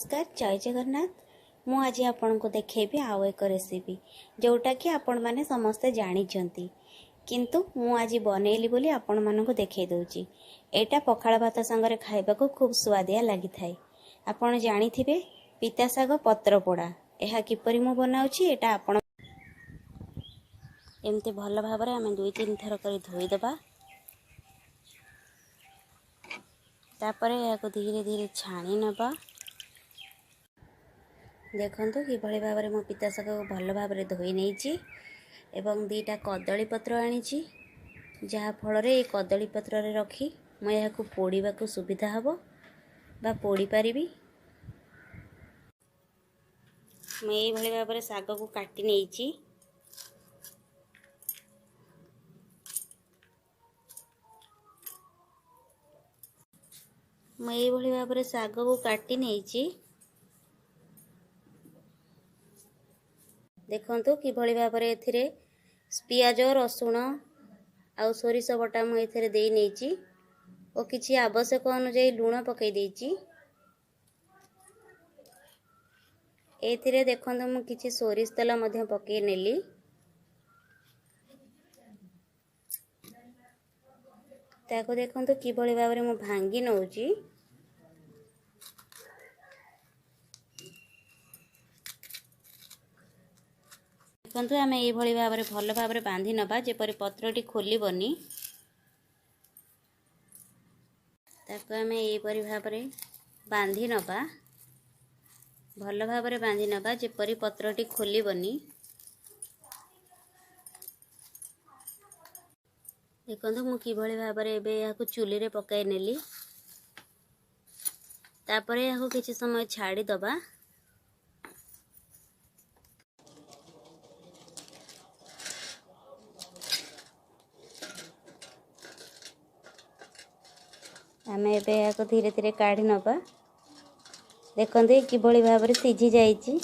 नमस्कार जय जगन्नाथ मु आज आपण को देखेबी आउ एक रेसिपी जोटा कि आपण माने समस्ते जानी चंती किंतु मु आज बनेली बोली आपण मानन को देखे दोची। एटा पखाळ भात संगरे खाइबा को खूब स्वादिया लागि थाए। आपण जानी थिबे पिता साग पत्र पोड़ा एहा किपरि मु बनाउची एटा आपण एमते भल भाबरे आमे 2-3 थर करी धोई दबा। तापरे याको धीरे धीरे छाणी नबा। देखंतु कि भली भाबरे मो पिता शाक को भल भाबरे धोई नेइची एवं 2टा कदली पत्र आनीची जहा फल रे कदली पत्र रे रखी मैं याको पोड़ीबा को सुविधा हबो बा पोड़ी पारिबी। मैं एई भली भाबरे शाक को काटी नेइची। मैं एई भली भाबरे शाक को काटी नेइची। देखंतु कि भली भाबरे एथिरे पियाज रसुण आउ सोरिष बटा मु एथिरे देई नेइची ओ किछि आवश्यक अनुसार लूण पकई देइची। एथिरे देखंतु मु किछि सोरिष तेल मध्य पकई नेली। ताको देखंतु कि भली भाबरे मु भांगी नउची। देखंतु आमे एई भली भाबरे भल भाबरे बांधी नबा जेपरि पत्रटी खोलिबनी। ताको आमे एई परि भाबरे बांधी नबा भल भाबरे बांधी नबा जेपरि पत्रटी खोलिबनी। देखंतु मु कि भली भाबरे एबे याको चुली रे पकाई नेली। तापरे याको किछि समय छाडी दबा। आमे एबे याको धीरे धीरे काढी नबा। देखंतु कि भली भाबरे सिझी जाईची।